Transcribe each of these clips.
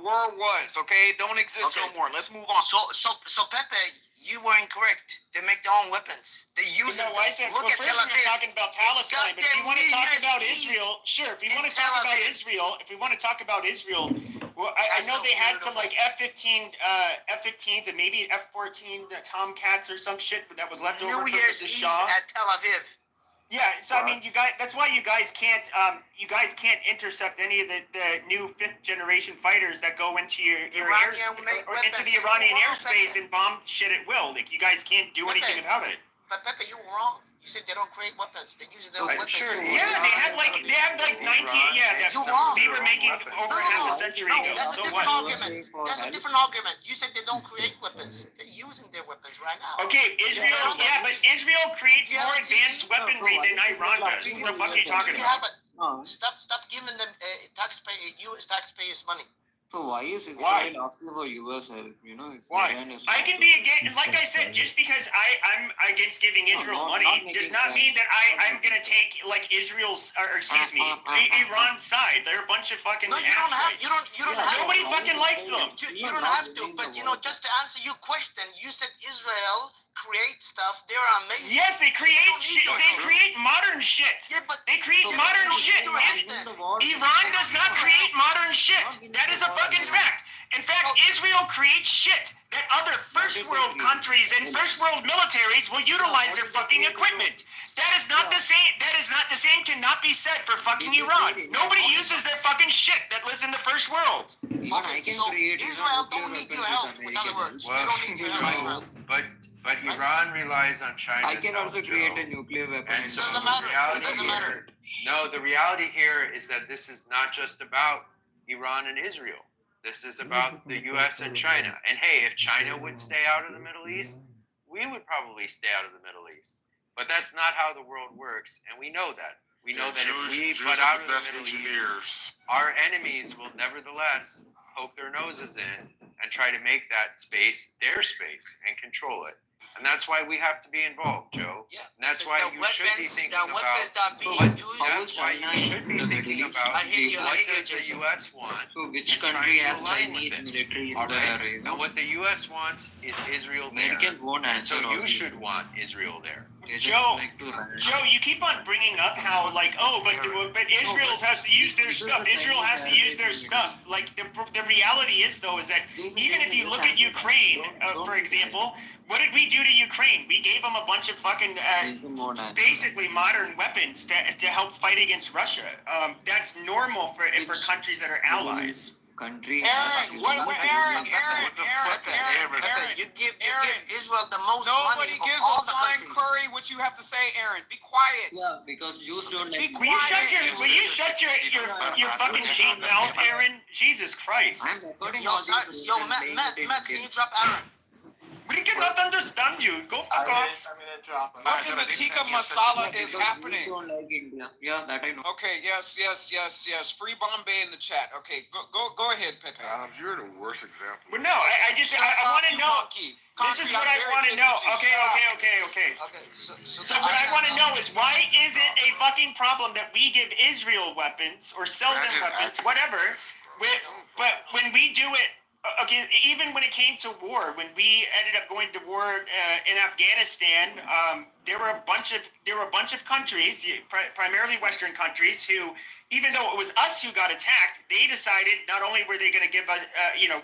war was. Okay, it don't exist no more. Let's move on. So Pepe, you were incorrect. They make their own weapons. They use No, I said, well, first we're talking about Palestine, but if you want to talk about Israel, sure. If we want to talk about Israel, well, I know they had some like F-15s and maybe F-14 Tomcats or some shit that was left over from the Shah. At Tel Aviv. Yeah, so I mean, you guys. That's why you guys can't intercept any of the new 5th generation fighters that go into your into the Iranian airspace and bomb shit at will. Like you guys can't do anything about it. But Pepe, you were wrong. You said they don't create weapons. They use their weapons. Sure. Yeah, they have like 19. Yeah, they were making over half a century ago. That's a different argument. That's a different argument. You said they don't create weapons. They're using their weapons right now. Okay, Israel. Yeah, but Israel creates more advanced weaponry than Iran does. What the fuck are you talking about? Stop giving them U.S. taxpayers money. So why is Israel asking for US help? You know, why? I can be against, like I said, just because I'm against giving Israel money does not mean that I'm gonna take like Iran's side. They're a bunch of fucking. No, you don't have. You don't have. Nobody fucking likes them. You don't have to. But just to answer your question, you said Israel create stuff. They're amazing. Yes, they create shit. They create modern shit. Yeah, but they create modern shit. Iran does not create modern shit. That is a fucking fact. In fact, Israel creates shit that other first world countries and first world militaries will utilize their fucking equipment. That is not the same. That is not the same. Cannot be said for fucking Iran. Nobody uses their fucking shit that lives in the first world. Okay, so Israel don't need your help. In other words, they don't need your help. But Iran relies on China. I can also create a nuclear weapon. And so the reality No, the reality here is that this is not just about Iran and Israel. This is about the U.S. and China. And hey, if China would stay out of the Middle East, we would probably stay out of the Middle East. But that's not how the world works, and we know that. We know that if we butt out of the Middle East, our enemies will nevertheless poke their noses in and try to make that space their space and control it. And that's why we have to be involved, Joe. Yeah. And that's why you should be thinking about what does the U.S. want. So which country has Chinese military in there? And what the U.S. wants is Israel there. Americans won't answer. So you should want Israel there. Joe, you keep on bringing up how but Israel has to use their stuff. Israel has to use their stuff. Like the reality is though is that even if you look at Ukraine, for example, what did we do to Ukraine? We gave them a bunch of fucking basically modern weapons to help fight against Russia. That's normal for countries that are allies. Aaron, you give Israel the most money of all the countries. Curry, what you have to say, Aaron. Be quiet. Yeah, because Jews don't like. Will you shut your fucking cheap mouth, Aaron? Jesus Christ. I'm recording Matt, can you drop Aaron? We cannot understand you. Go fuck off. What in the tikka masala is happening? Don't like India. Yeah, that I know. Okay, yes. Free Bombay in the chat. Okay, go ahead, Pepe. You're the worst example. But no, I want to know. This is what I want to know. Okay. So what I want to know is why is it a fucking problem that we give Israel weapons or sell them weapons, whatever, but when we do it. Okay, even when it came to war, when we ended up going to war in Afghanistan, there were a bunch of countries, primarily Western countries, who, even though it was us who got attacked, they decided not only were they going to give us,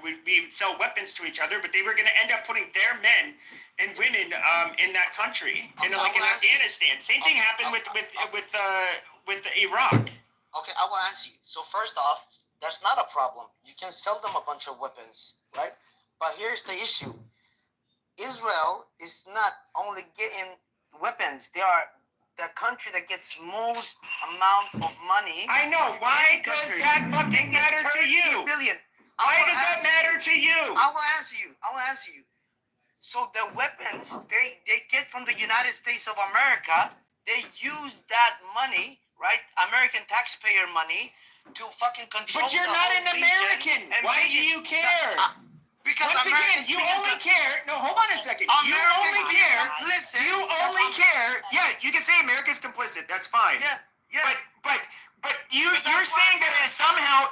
we would sell weapons to each other, but they were going to end up putting their men and women in that country, in Afghanistan. Same thing happened with Iraq. Okay, I will answer you. So first off, that's not a problem. You can sell them a bunch of weapons, right? But here's the issue. Israel is not only getting weapons. They are the country that gets most amount of money. I know. Why does that fucking matter to you? Why does that matter to you? I will answer you. So the weapons they get from the United States of America, they use that money, right? American taxpayer money, to fucking control. But you're not an American. Why do you care? Because once again, you only care. No, hold on a second. You only care. Yeah, you can say America's complicit. That's fine. Yeah. But But you're saying that it is somehow,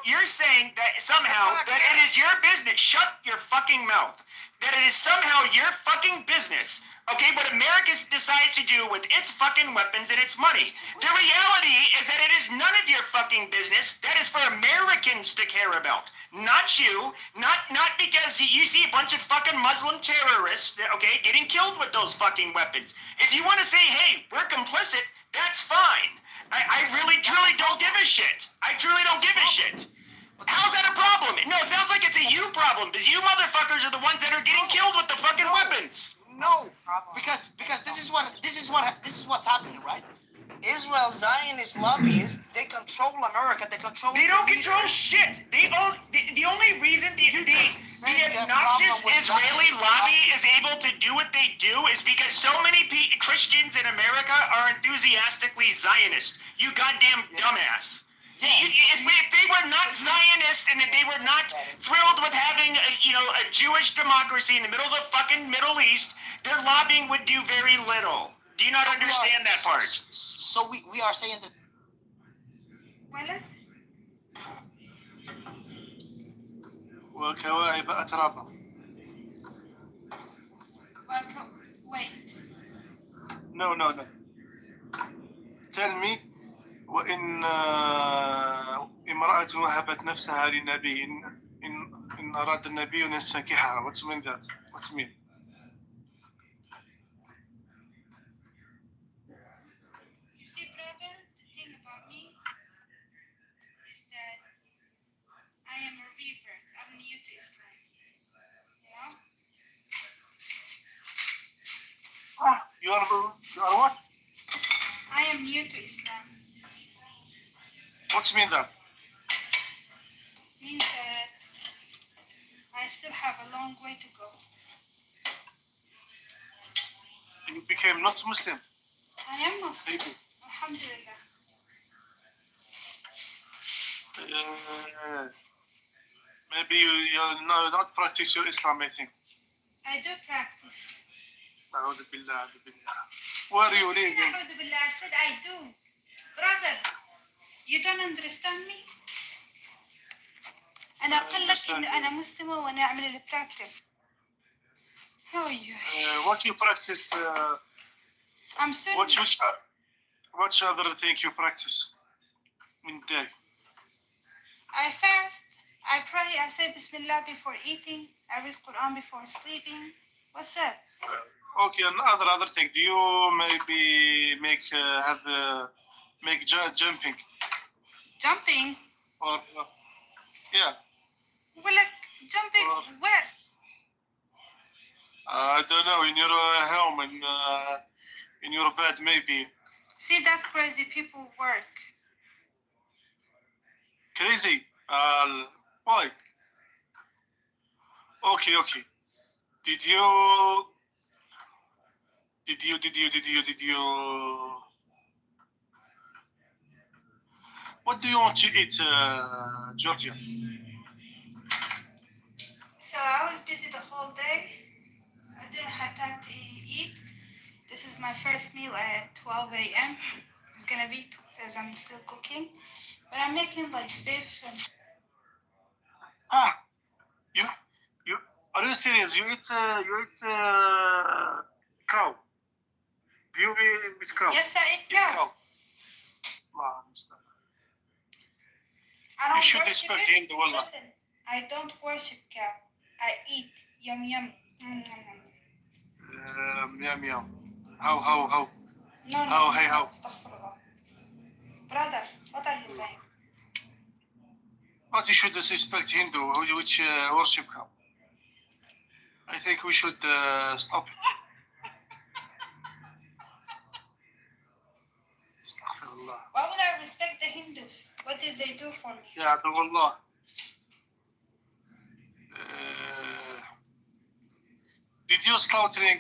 that it is your business. Shut your fucking mouth. That it is somehow your fucking business. Okay, what America decides to do with its fucking weapons and its money. The reality is that it is none of your fucking business. That is for Americans to care about. Not you. Not because you see a bunch of fucking Muslim terrorists, okay, getting killed with those fucking weapons. If you want to say, hey, we're complicit, that's fine. I really, truly don't give a shit. I truly don't give a shit. How's that a problem? No, it sounds like it's a you problem, because you motherfuckers are the ones that are getting killed with the fucking weapons. No, because this is what's happening, right? Israel Zionist lobbyists, they control America. They don't control shit. The only reason the obnoxious Israeli lobby is able to do what they do is because so many Christians in America are enthusiastically Zionist. You goddamn dumbass. If they were not Zionist and if they were not thrilled with having a Jewish democracy in the middle of the fucking Middle East, their lobbying would do very little. Do you not understand that part? So we are saying that. وكواعب أترابا. Wait. No. Tell me, وإن امرأة وهبت نفسها للنبي إن أراد النبي أن يستنكحها. What's mean that? What's mean? You see, brother, the thing about me is that I am a revert. I'm new to Islam. You know? You are what? I am new to Islam. What's mean that? Means that I still have a long way to go. You became not Muslim. I am Muslim. Alhamdulillah. Maybe you not practice your Islam, I think. I do practice. أعوذ بالله. Where are you living? أعوذ بالله. I said I do. Brother, you don't understand me? أنا أقول لك إنه أنا مسلمة وأنا أعمل البراكتس. How are you? What you practice? I'm Sunni. What other thing you practice in the day? I fast. I pray. I say Bismillah before eating. I read Quran before sleeping. What's up? Okay, another thing. Do you maybe make jumping? Jumping? Or yeah. Well, like jumping where? I don't know. In your home, in your bed, maybe. See, that's crazy. People work. Crazy? Why? Okay. Did you? What do you want to eat, Georgia? So I was busy the whole day. I didn't have time to eat. This is my first meal at 12 a.m. It's gonna be because I'm still cooking. But I'm making like beef and... You are you serious? You eat cow? Do you eat cow? Yes, I eat cow. I don't You should worship respect it. him, the wallah. Listen, I don't worship cow. I eat. Yum yum. Yum. How? No. How? Astaghfirullah. Brother, what are you saying? But you should respect Hindu, which worship cow. I think we should stop it. Astaghfirullah. Why would I respect the Hindus? What did they do for me? Yeah, the wallah. Did you slaughtering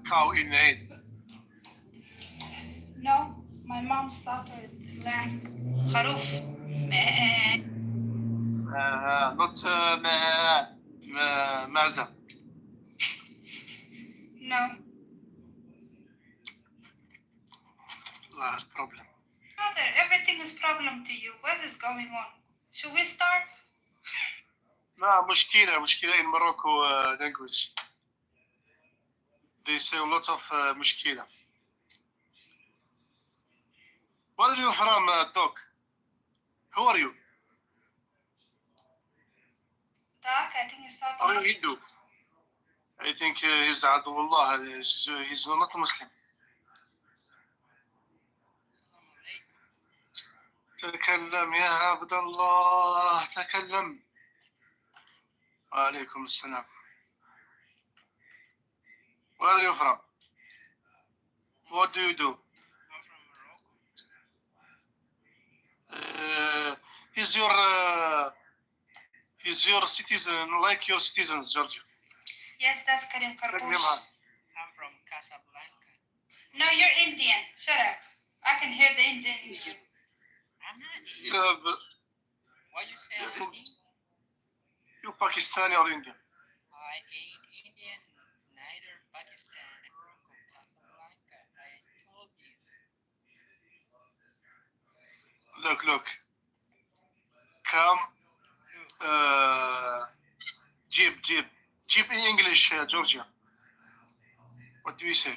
cow in Eid? No, my mom slaughtered lamb. Kharoof. Not Maza. No. Problem. brother, everything is problem to you. What is going on? Should we starve? لا مشكلة in Morocco language. They say a lot of مشكلة. Where are you from, Doc? Who are you? Doc, I think he's talking Are about you Hindu? I think he's Adullah. He's not Muslim. تكلم يا عبد الله تكلم. وعليكم السلام. Where are you from? What do you do? I'm from Morocco. He's your citizen, like your citizens, Georgia. Yes, that's Karim Karbush. I'm from Casablanca. No, you're Indian. Shut up. I can hear the Indian in you. I'm not Indian. Why you say I'm Indian? You Pakistani or Indian? I ain't Indian, neither Pakistan, Morocco, Casablanca. I told you. Look. Come. Jeep in English, Georgia. What do you say?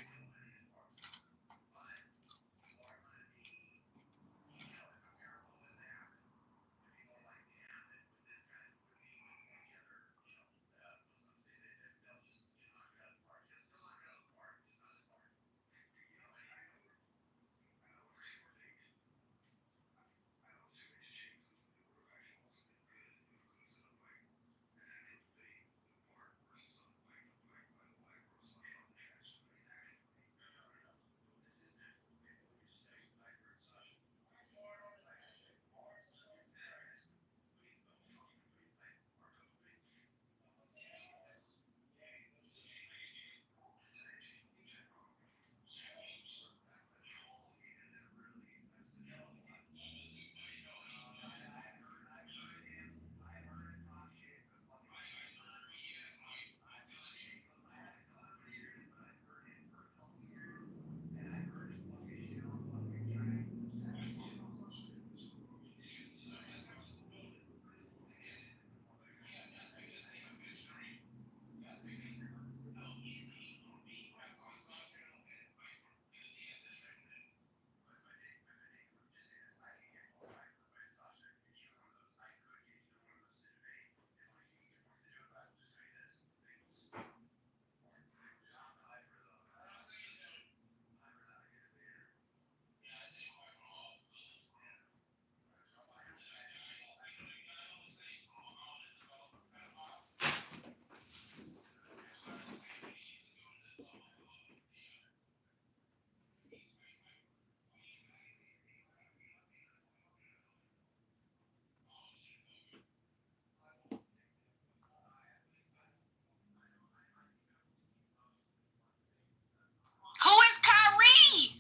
Who is Kyrie?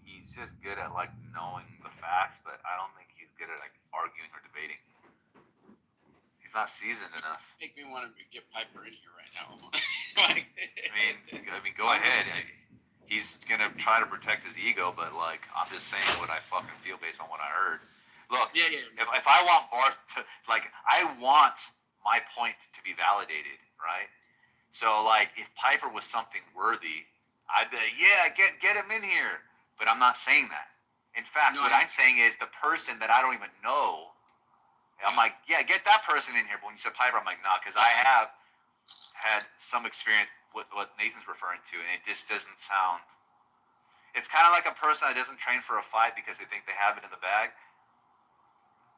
He's just good at like knowing the facts, but I don't think he's good at like arguing or debating. He's not seasoned enough. Make me want to get Piper in here right now. I mean, go ahead. He's gonna try to protect his ego, but like, I'm just saying what I fucking feel based on what I heard. Look, Yeah. if I want Barth to, like, I want my point to be validated, right? So like, if Piper was something worthy, I'd be like, yeah, get him in here. But I'm not saying that. In fact, what I'm saying is the person that I don't even know. I'm like, yeah, get that person in here. But when you said Piper, I'm like, nah, because I have had some experience with what Nathan's referring to, and it just doesn't sound. It's kind of like a person that doesn't train for a fight because they think they have it in the bag.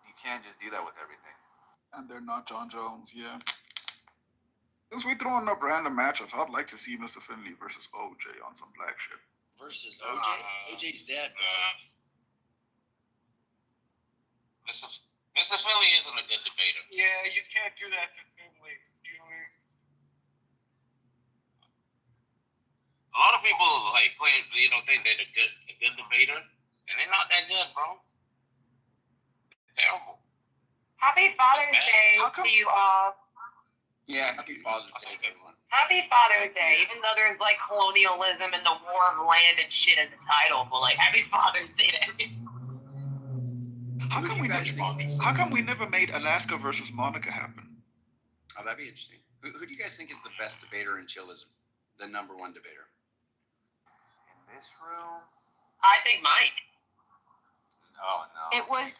You can't just do that with everything. And they're not John Jones, yeah. Since we're throwing up random matchups, I'd like to see Mr. Finley versus OJ on some black shit. Versus OJ? OJ's dead, bro. Mr. Finley isn't a good debater. Yeah, you can't do that to Finley. A lot of people like think they're a good debater, and they're not that good, bro. They're terrible. Happy Father's Day to you all. Yeah, happy Father's Day, everyone. Happy Father's Day, even though there's like colonialism and the war of land and shit in the title, but like Happy Father's Day to everyone. How come we never made Alaska versus Monica happen? Oh, that'd be interesting. Who do you guys think is the best debater in chillism? The number one debater? In this room? I think Mike. Oh no. It was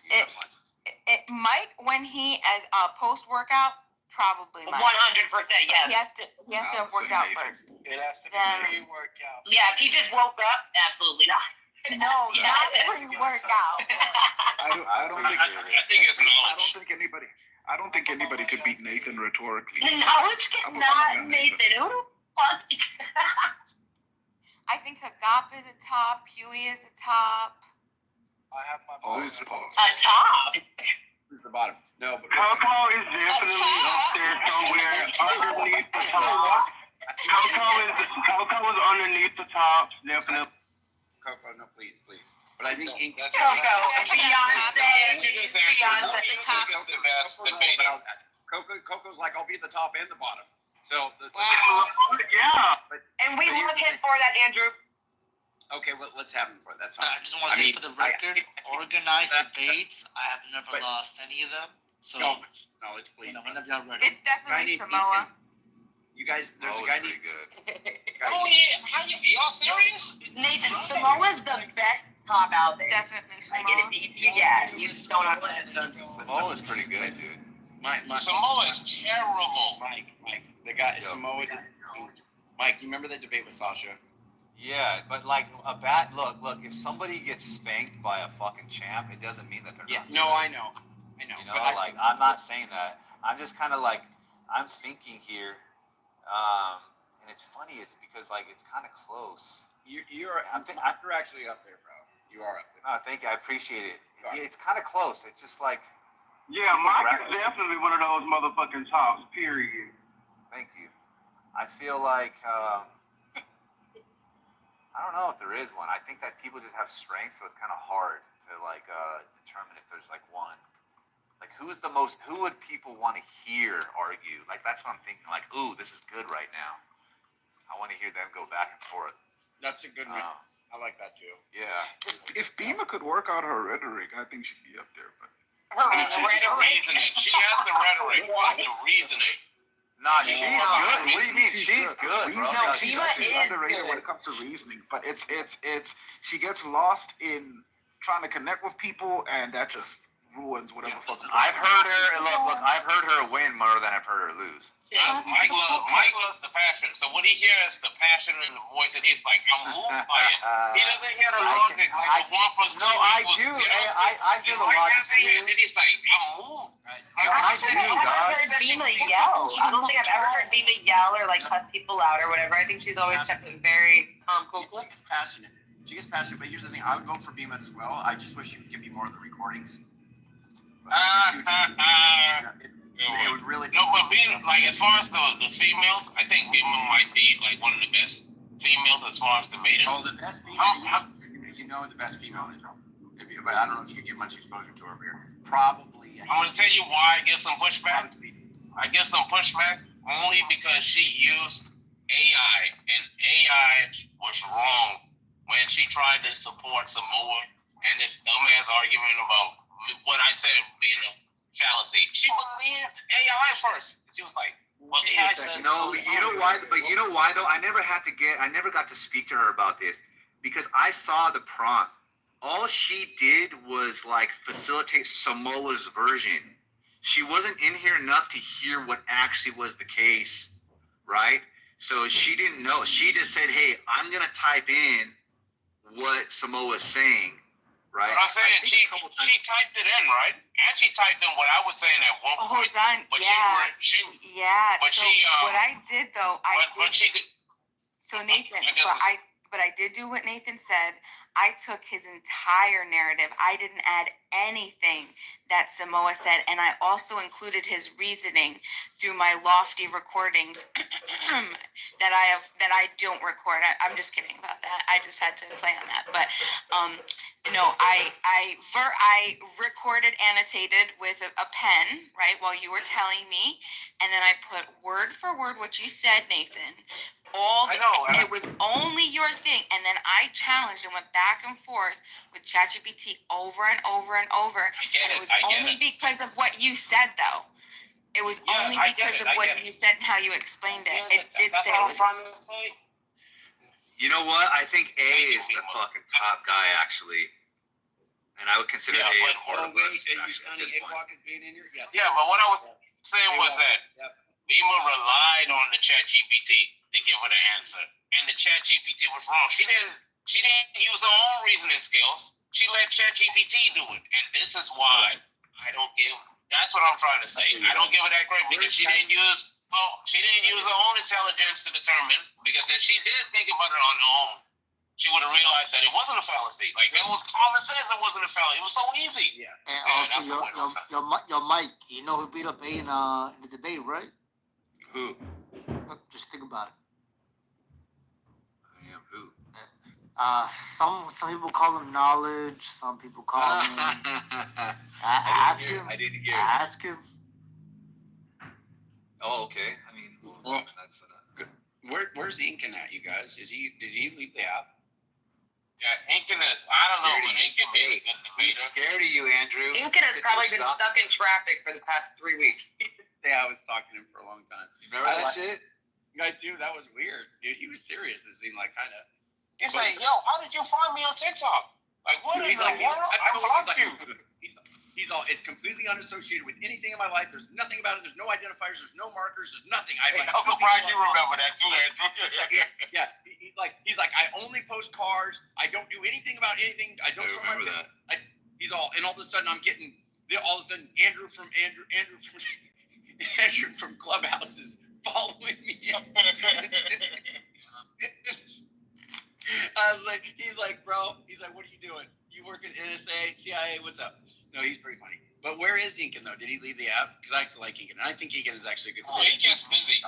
Mike when he as post-workout. Probably Mike. 100%, yes. He has to have worked out first. It has to be pre-workout. Yeah, if he just woke up, absolutely not. No, not pre-workout. I don't think it's knowledge. I don't think anybody could beat Nathan rhetorically. Knowledge cannot Nathan. Who the fuck? I think Hagap is a top. Huey is a top. I have my Always a top. A top? Who's the bottom? No, but Coco is definitely up there somewhere underneath the top. Coco is underneath the top, definitely. Coco, no, please. But I think Coco, Beyonce, at the top. Is the best debater. Coco's like, I'll be at the top and the bottom. So Yeah. and we love him for that, Andrew. Okay, well, let's have him for it. That's fine. I just want to say for the record, organized debates, I have never lost any of them. So, no, it's please. Whenever y'all ready. It's definitely Samoa. You guys, there's a guy named. Oh yeah, y'all serious? Nathan, Samoa's the best top out there. Definitely Like, Samoa. you just don't understand. Samoa's pretty good, dude. Samoa is terrible. Mike, the guy Samoa. Mike, you remember that debate with Sasha? Yeah, but like a bad look. If somebody gets spanked by a fucking champ, it doesn't mean that they're not. No, I know. You know, like I'm not saying that. I'm just kind of like I'm thinking here, and it's funny. It's because like it's kind of close. You're actually up there, bro. You are up there. Oh, thank you. I appreciate it. Yeah, it's kind of close. It's just like. Yeah, Mike is definitely one of those motherfucking tops, period. Thank you. I feel like I don't know if there is one. I think that people just have strengths, so it's kind of hard to like determine if there's like one. Like who would people want to hear argue? Like that's what I'm thinking. Like, ooh, this is good right now. I want to hear them go back and forth. That's a good one. I like that too. Yeah. If Bima could work out her rhetoric, I think she'd be up there. But She's the reasoning. She has the rhetoric. What's the reasoning? Nah, she's good. What do you mean? She's good, bro. No, she's underrated when it comes to reasoning. But it's she gets lost in trying to connect with people, and that just ruins whatever. I've heard her. Look, I've heard her win more than I've heard her lose. Mike loves the passion. So what he hears is the passion in the voice, and he's like, I'm moved by it. He doesn't hear the logic like 1 + 2 No, I equals, do. You know, I hear the logic too. And then he's like, I'm moved. I don't think I've ever heard Bima yell. I don't think I've ever heard Bima yell or like cuss people out or whatever. I think she's always kept it very cool. She gets passionate. But here's the thing. I would vote for Beeman as well. I just wish you would give me more of the recordings. It would really. No, but being like as far as the females, I think Beeman might be like one of the best females as far as debaters. Oh, the best female. You know the best female is. But I don't know if you get much exposure to her here. Probably. I'm gonna tell you why I get some pushback. I get some pushback only because she used AI, and AI was wrong when she tried to support Samoa and this dumbass argument about what I said being a fallacy. She believed AI first. She was like, well, AI said no, you know why? But you know why though? I never got to speak to her about this because I saw the prompt. All she did was like facilitate Samoa's version. She wasn't in here enough to hear what actually was the case, right? So she didn't know. She just said, "Hey, I'm gonna type in what Samoa's saying." Right. But I'm saying she typed it in, right? And she typed in what I was saying at one point. Hold on. But what I did though, But she did. So Nathan, but I did do what Nathan said. I took his entire narrative. I didn't add anything that Samoa said, and I also included his reasoning through my lofty recordings that I don't record. I'm just kidding about that. I just had to play on that. But no, I recorded, annotated with a pen, right, while you were telling me, and then I put word for word what you said, Nathan. It was only your thing, and then I challenged and went back and forth with ChatGPT over and over and over. And it was only because of what you said, though. It was only because of what you said and how you explained it. It did say it was. You know what? I think A is the fucking top guy, actually. And I would consider A a part of us. Yeah, but what I was saying was that Bima relied on the Chat GPT to give her the answer, and the Chat GPT was wrong. She didn't use her own reasoning skills. She let Chat GPT do it, and this is why I don't give. That's what I'm trying to say. I don't give her that credit because she didn't use her own intelligence to determine. Because if she did think about it on her own, she would have realized that it wasn't a fallacy. Like, it was common sense. It wasn't a fallacy. It was so easy. Yeah. And also, your Mike, you know who beat up A in the debate, right? Who? Just think about it. Damn, who? Some people call him knowledge. Some people call him. Ask him. I didn't hear. Ask him. Oh, okay. I mean, well, that's where's Incan at, you guys? Did he leave the app? Yeah, Incan is. I don't know, but Incan is. He's scared of you, Andrew. Incan has probably been stuck in traffic for the past 3 weeks. Yeah, I was talking to him for a long time. You remember that shit? I do. That was weird, dude. He was serious. It seemed like kind of. He's like, yo, how did you find me on TikTok? Like, what in the world? I blocked you. He's all. It's completely unassociated with anything in my life. There's nothing about it. There's no identifiers. There's no markers. There's nothing. I'm surprised you remember that too, Andrew. Yeah, he's like, I only post cars. I don't do anything about anything. I don't remember that. He's all, and all of a sudden I'm getting, all of a sudden Andrew from Clubhouse is following me. I was like, he's like, bro, what are you doing? You work at NSA, CIA, what's up? No, he's pretty funny. But where is Incan, though? Did he leave the app? Because I actually like Incan. And I think Incan is actually a good player. He gets busy.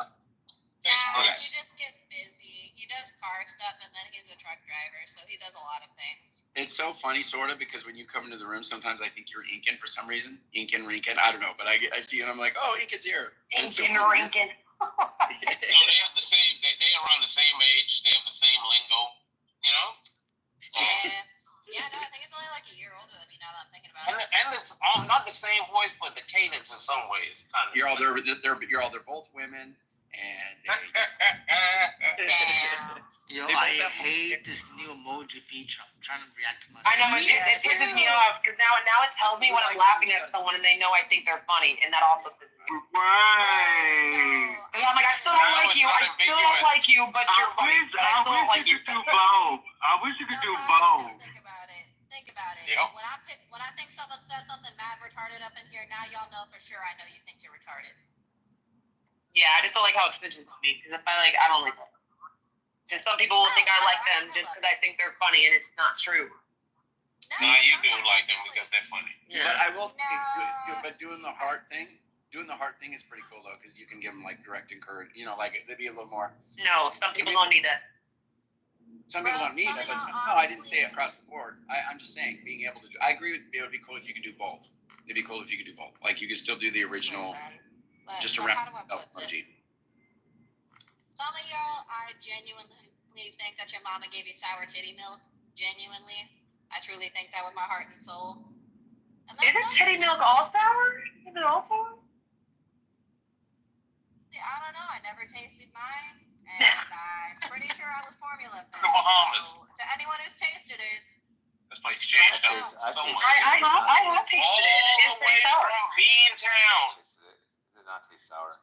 He just gets busy. He does car stuff, and then he's a truck driver, so he does a lot of things. It's so funny, sort of, because when you come into the room, sometimes I think you're Incan for some reason. Incan, Rincan, I don't know. But I see you, and I'm like, oh, Incan's here. Incan, Rincan. No, they have the same, they around the same age. They have the same lingo, you know? Yeah, no, I think it's only like a year older than me now that I'm thinking about it. And it's not the same voice, but the cadence in some ways. Kind of you're they're both women, and Yo, I hate this new emoji feature. I'm trying to react to my. I know it pisses me off because now it tells me when I'm laughing at someone and they know I think they're funny, and that also pisses me off. Right. And I'm like, I still don't like you. I still don't like you, but you're funny. I still don't like you. I wish you could do both. Think about it. Yep. When I think someone says something mad retarded up in here, now y'all know for sure I know you think you're retarded. Yeah, I just don't like how it snitches on me because I don't like them. And some people will think I like them just because I think they're funny, and it's not true. No, you do like them because they're funny. Yeah. But I will say, but doing the heart thing is pretty cool though, because you can give them like direct encouragement. You know, like they'd be a little more. No, some people don't need that. Some people don't need it, but no, I didn't say it across the board. I'm just saying, being able to do. I agree with it would be cool if you could do both. It'd be cool if you could do both. Like you could still do the original, just around emoji. Some of y'all, I genuinely think that your mama gave you sour titty milk. Genuinely, I truly think that with my heart and soul. Isn't titty milk all sour? Is it all sour? Yeah, I don't know. I never tasted mine. And I'm pretty sure I was formula fed. The Bahamas. So, to anyone who's tasted it, this place changed up so much. I have tasted it. It's pretty sour. From Beantown. It did not taste sour.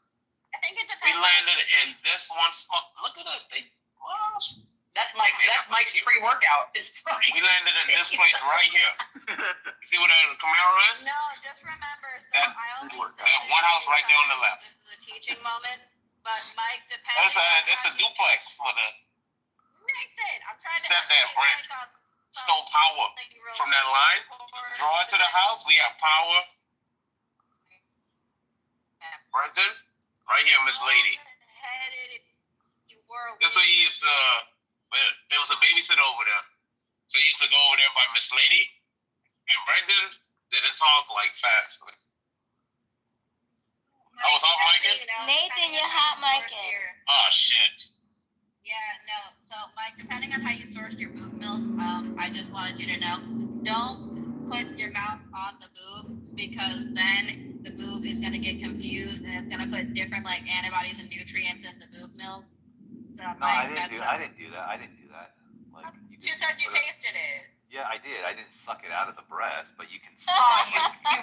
I think it depends. We landed in this one spot. Look at us. That's Mike's pre-workout. We landed in this place right here. You see what the Camaro is? No, just remember. So I only that one house right there on the left. This is a teaching moment. But Mike, depends. That's a duplex with a. Nathan, I'm trying to stepdad educate Brent. Mike on stole power from that line. Draw it to the house. We have power. Brenton, right here, Miss Lady. This way he used to. There was a babysitter over there, so he used to go over there by Miss Lady, and Brendan didn't talk like fast. I was hot micing. Nathan, you're hot micing. Oh shit. Yeah, no. So, Mike, depending on how you source your boob milk, I just wanted you to know, don't put your mouth on the boob because then the boob is gonna get confused and it's gonna put different like antibodies and nutrients in the boob milk. So, No, Mike, I didn't do that. Like you said you tasted it. Yeah, I did. I didn't suck it out of the breast, but you can Oh, you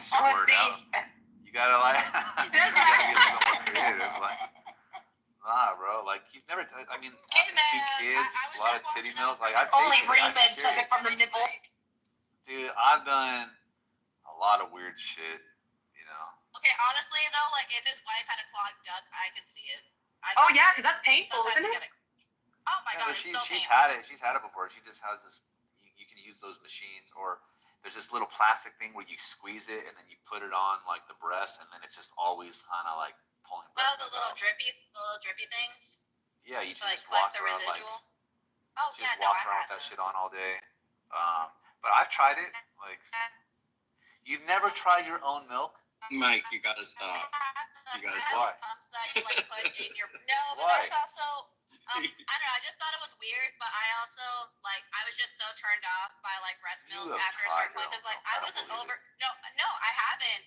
pour it out. You gotta like, you gotta be a little bit more creative. Like, nah, bro. Like you've never. I mean, having two kids, a lot of titty milk. Like I've Only tasted it. Raymond I'm took it curious. from the nipple. Dude, I've done a lot of weird shit. You know. Okay, honestly though, like if his wife had a clogged duct, I could see it. Oh yeah, because that's painful, isn't it? Oh my Yeah, god, but it's so she's painful. had it. She's had it before. She just has this. You can use those machines, or there's this little plastic thing where you squeeze it and then you put it on like the breast, and then it's just always kind of like pulling Oh, breast the milk little out. drippy things. Yeah, you To, should like just walk collect the around like residual. Oh just yeah, no, walk I around had with that those. shit on all day. But I've tried it. Like, you've never tried your own milk? Mike, you gotta stop. You gotta Why? stop. Pumps that you like put in your no, but Why? that's also I don't know. I just thought it was weird, but I also like I was just so turned off by like breast You milk have after a tried certain point your because like own milk. I I don't wasn't believe over. No, I haven't.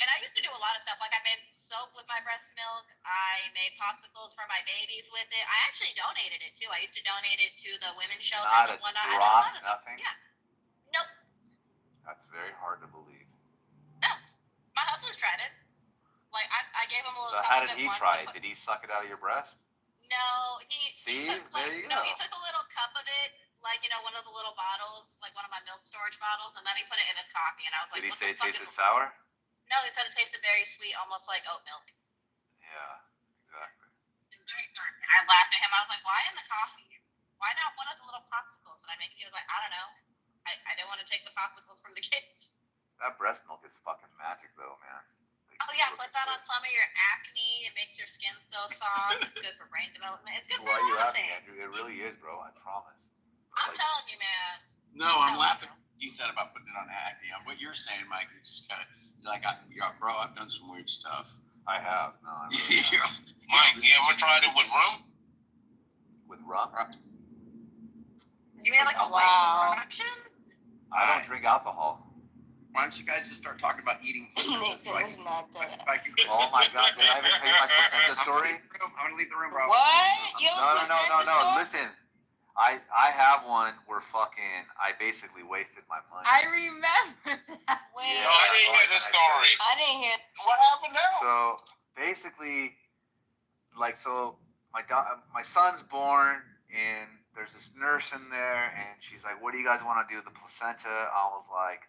I used to do a lot of stuff. Like I made soap with my breast milk. I made popsicles for my babies with it. I actually donated it too. I used to donate it to the women's shelters Not a and whatnot. I did a drop, lot of stuff. nothing? Yeah. Nope. That's very hard to believe. No. My husband's tried it. Like I gave him a little. So cup how of did it he once try to it? put- Did he suck it out of your breast? No, he See? took like There you no, go. he took a little cup of it, like one of the little bottles, like one of my milk storage bottles, and then he put it in his coffee, and I was like, Did he what say the it fuck tasted is? sour? No, he said it tasted very sweet, almost like oat milk. Yeah, exactly. It was very tart. And I laughed at him. I was like, why in the coffee? Why not one of the little popsicles? And I make it. He was like, I don't know. I didn't want to take the popsicles from the kids. That breast milk is fucking magic, though, man. Like, Oh yeah, put that on some of your acne. It makes your skin so soft. It's good for brain development. It's good for Why a are you lot of laughing, things. Andrew? It really is, bro. I promise. I'm Like, telling you, man. No, I'm laughing. He said about putting it on acne. On what you're saying, Mike, you just got like, bro, I've done some weird stuff. I have. No, I really have. Mike, you ever tried it with rum? With rum? You mean like a Wow. production? I don't drink alcohol. Why don't you guys just start talking about eating placenta so I can, Oh my god, did I ever tell you my placenta story? I'm gonna leave the room, bro. What? You have a placenta No. story? Listen, I have one where I basically wasted my money. I remember that. Wait. Yeah. No, I didn't hear this story. I didn't hear. What happened now? So basically, like, so my son's born, and there's this nurse in there, and she's like, "What do you guys want to do with the placenta?" I was like,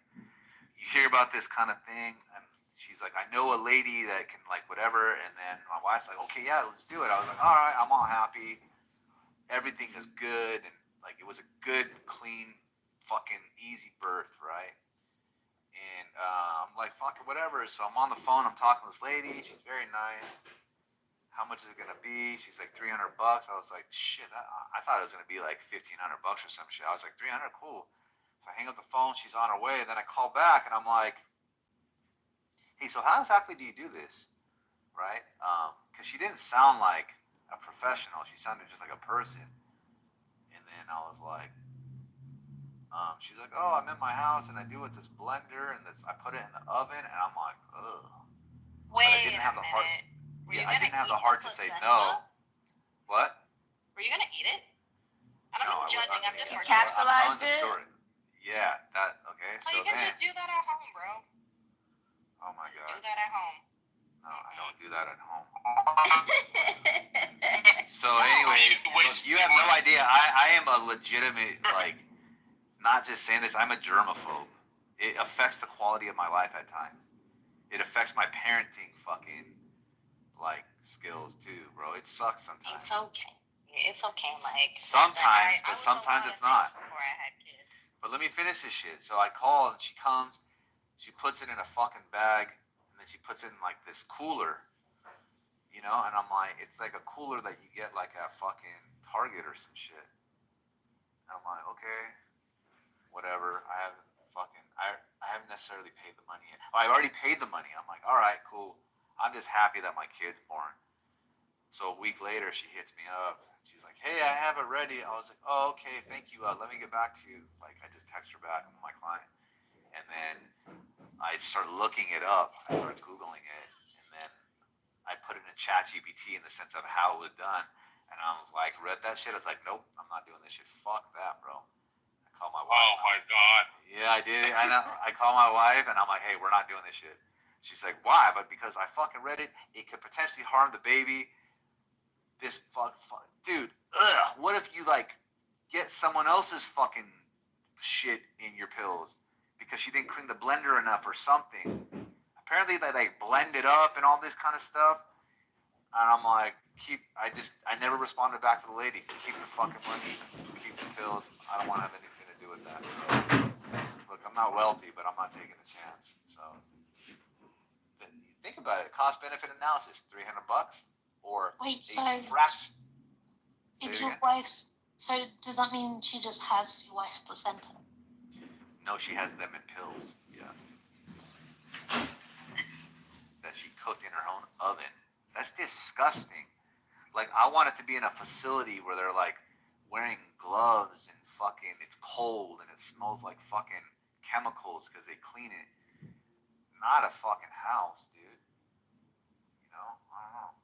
"You hear about this kind of thing?" And she's like, "I know a lady that can like whatever." And then my wife's like, "Okay, yeah, let's do it." I was like, "All right, I'm all happy. Everything is good, and like it was a good, clean, fucking easy birth, right?" And I'm like, "Fuck it, whatever." So I'm on the phone. I'm talking to this lady. She's very nice. How much is it gonna be? She's like $300. I was like, shit. I thought it was gonna be like $1,500 or some shit. I was like, 300, cool. So I hang up the phone. She's on her way. Then I call back and I'm like, hey, so how exactly do you do this, right? Because she didn't sound like a professional. She sounded just like a person. And then I was like, she's like, oh, I'm in my house and I do it with this blender and I put it in the oven. And I'm like, ugh. Wait But I didn't have a the heart. minute. Were you Yeah, I gonna didn't have eat the heart to say placenta? no. What? Were you gonna eat it? I'm No, not judging. I'm just You working. capsulized it? Yeah, that, okay, Oh, so you can then, just do that at home, bro. oh my Do god, that at home. no, I don't do that at home. So anyways, look, you have no idea, I am a legitimate, like, not just saying this, I'm a germaphobe. It affects the quality of my life at times. It affects my parenting fucking, like, skills too, bro. It sucks sometimes. It's okay. It's okay, Mike. Sometimes, I but was sometimes a lot it's of not. things before I had kids. But let me finish this shit. So I call and she comes, she puts it in a fucking bag, and then she puts it in like this cooler, you know? And I'm like, it's like a cooler that you get like at fucking Target or some shit. And I'm like, okay, whatever. I haven't necessarily paid the money yet. Oh, I've already paid the money. I'm like, all right, cool. I'm just happy that my kid's born. So a week later, she hits me up. She's like, hey, I have it ready. I was like, oh, okay, thank you. Let me get back to you. Like, I just text her back with my client. And then I start looking it up. I started Googling it. And then I put it in ChatGPT in the sense of how it was done. And I was like, read that shit. I was like, nope, I'm not doing this shit. Fuck that, bro. I call my wife. Oh, my God. Yeah, I did. I know. I call my wife, and I'm like, hey, we're not doing this shit. She's like, why? But because I fucking read it, it could potentially harm the baby. This dude, what if you like get someone else's fucking shit in your pills because she didn't clean the blender enough or something? Apparently they like blend it up and all this kind of stuff. And I'm like, I never responded back to the lady. Keep the fucking money, keep the pills. I don't want to have anything to do with that. So look, I'm not wealthy, but I'm not taking a chance. So think about it. Cost benefit analysis, $300. Or wait, so fraction. is your wife's? So does that mean she just has your wife's placenta? No, she has them in pills. Yes. That she cooked in her own oven. That's disgusting. Like, I want it to be in a facility where they're like wearing gloves and fucking it's cold and it smells like fucking chemicals because they clean it. Not a fucking house, dude. You know, I don't know.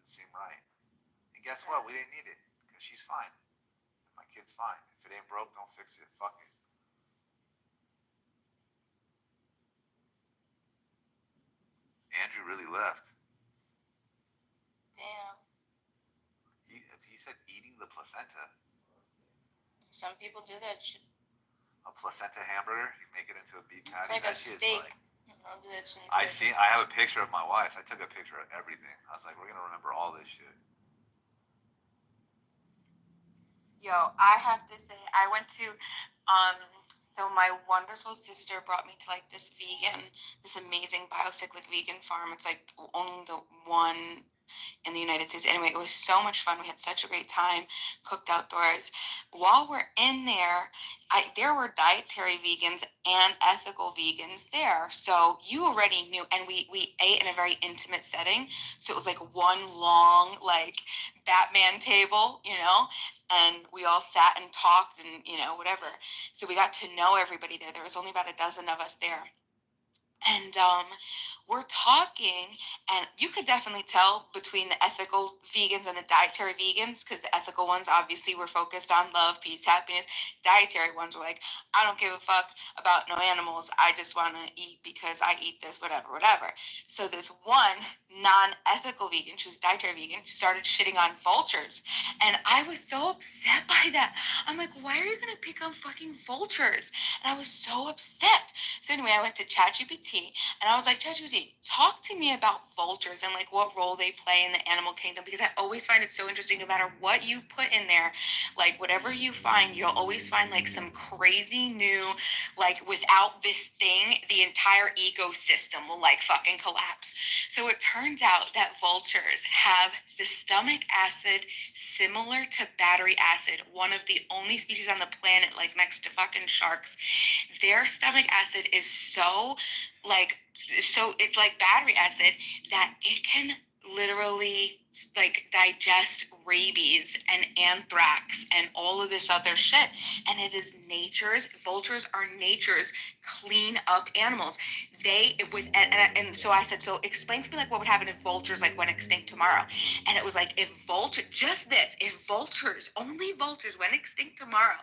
Seem right. And guess what? We didn't need it because she's fine. My kid's fine. If it ain't broke, don't fix it. Fuck it. Andrew really left. Damn. He said eating the placenta. Some people do that shit. A placenta hamburger? You make it into a beef patty? It's like that a shit's steak. like, I have a picture of my wife. I took a picture of everything. I was like, we're gonna remember all this shit. Yo, I have to say, I went to, so my wonderful sister brought me to like this amazing biocyclic vegan farm. It's like only the one in the United States. Anyway, it was so much fun. We had such a great time, cooked outdoors. While we're in there, there were dietary vegans and ethical vegans there. So you already knew, and we ate in a very intimate setting. So it was like one long, like, Batman table, you know, and we all sat and talked and, you know, whatever. So we got to know everybody there. There was only about a dozen of us there. And we're talking, and you could definitely tell between the ethical vegans and the dietary vegans, because the ethical ones obviously were focused on love, peace, happiness. Dietary ones were like, I don't give a fuck about no animals. I just want to eat because I eat this, whatever, whatever. So this one non-ethical vegan, she was dietary vegan, started shitting on vultures. And I was so upset by that. I'm like, why are you going to pick on fucking vultures? And I was so upset. So anyway, I went to ChatGPT, and I was like, ChatGPT, talk to me about vultures and like what role they play in the animal kingdom, because I always find it so interesting. No matter what you put in there, like whatever you find, you'll always find like some crazy new, like without this thing, the entire ecosystem will like fucking collapse. So it turns out that vultures have the stomach acid similar to battery acid, one of the only species on the planet, like next to fucking sharks. Their stomach acid is so it's like battery acid that it can literally like digest rabies and anthrax and all of this other shit. And it is vultures are nature's clean up animals. So I said, so explain to me like what would happen if vultures like went extinct tomorrow. And it was like, if vultures, only vultures went extinct tomorrow,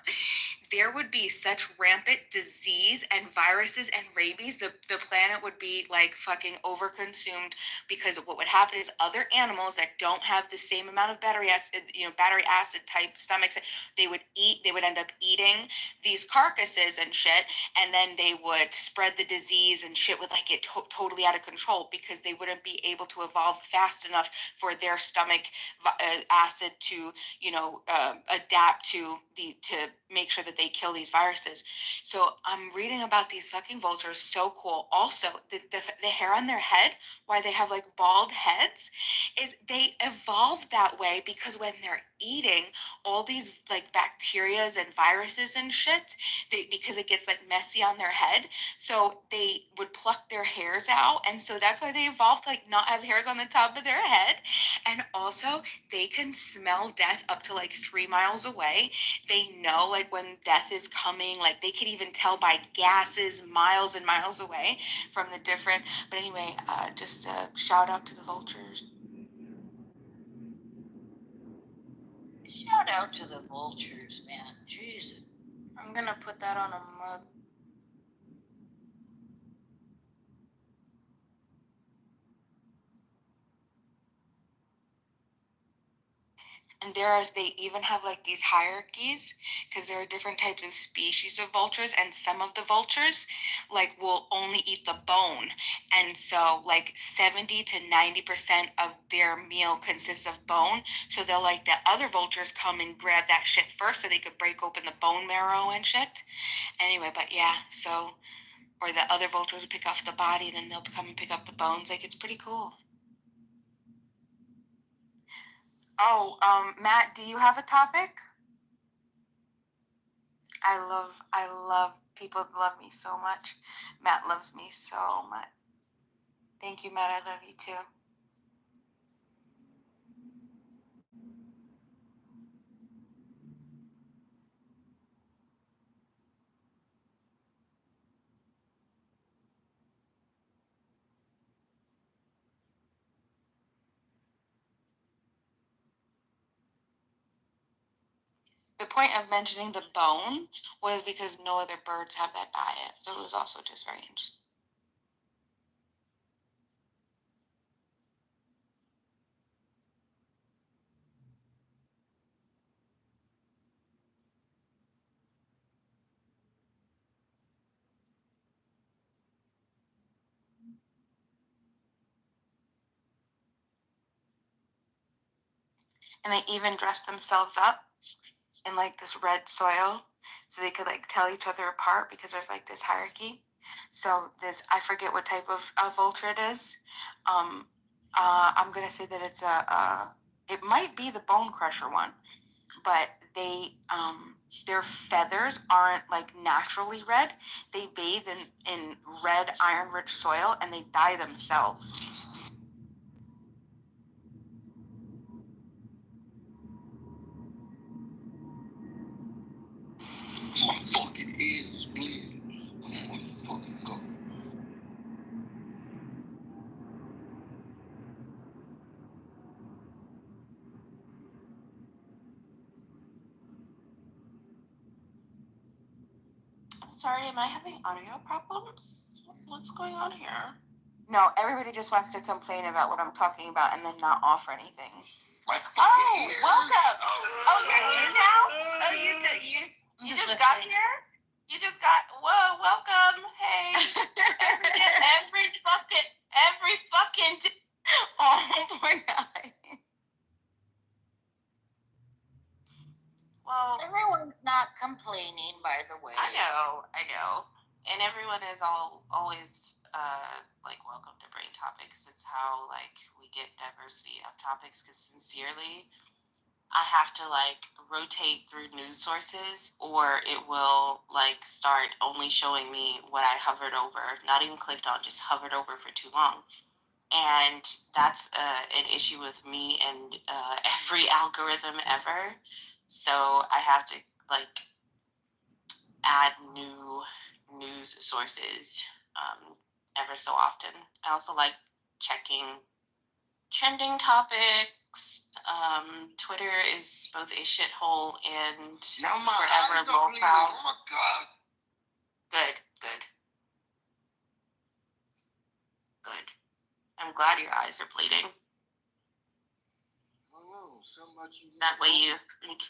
there would be such rampant disease and viruses and rabies. The planet would be like fucking overconsumed, because what would happen is other animals that don't have the same amount of battery acid type stomachs, they would end up eating these carcasses and shit, and then they would spread the disease and shit would like get totally out of control because they wouldn't be able to evolve fast enough for their stomach acid to adapt to make sure that they kill these viruses. So I'm reading about these fucking vultures. So cool. Also, the hair on their head, why they have like bald heads, is they evolved that way because when they're eating all these like bacterias and viruses and shit, because it gets like messy on their head, so they would pluck their hairs out, and so that's why they evolved to like not have hairs on the top of their head. And also they can smell death up to like 3 miles away. They know like when death is coming, like they could even tell by gases miles and miles away from the different. But anyway, just a shout out to the vultures. Shout out to the vultures, man. Jesus. I'm gonna put that on a mug. And they even have like these hierarchies because there are different types of species of vultures, and some of the vultures like will only eat the bone, and so like 70 to 90% of their meal consists of bone. So they'll like the other vultures come and grab that shit first so they could break open the bone marrow and shit. Anyway, but yeah, so or the other vultures will pick off the body and then they'll come and pick up the bones. Like it's pretty cool. Oh, Matt, do you have a topic? I love people love me so much. Matt loves me so much. Thank you, Matt. I love you too. The point of mentioning the bone was because no other birds have that diet. So it was also just very interesting. And they even dressed themselves up in like this red soil so they could like tell each other apart because there's like this hierarchy. So I forget what type of vulture it is. I'm gonna say that it's it might be the bone crusher one, but their feathers aren't like naturally red. They bathe in red iron rich soil and they dye themselves. My fucking ears is bleeding. Oh my fucking god. I'm sorry, am I having audio problems? What's going on here? No, everybody just wants to complain about what I'm talking about and then not offer anything. Welcome. Oh, you're here now? Oh, you just got here? You just got, whoa, welcome. Hey. every fucking oh my god. Well, everyone's not complaining, by the way. I know. And everyone is always like welcome to bring topics. It's how like we get diversity of topics, because sincerely I have to like rotate through news sources or it will like start only showing me what I hovered over, not even clicked on, just hovered over for too long. And that's an issue with me and every algorithm ever. So I have to like add new news sources ever so often. I also like checking trending topics. Twitter is both a shithole and forever locale. Oh my god. Good. I'm glad your eyes are bleeding. talking about you. That way you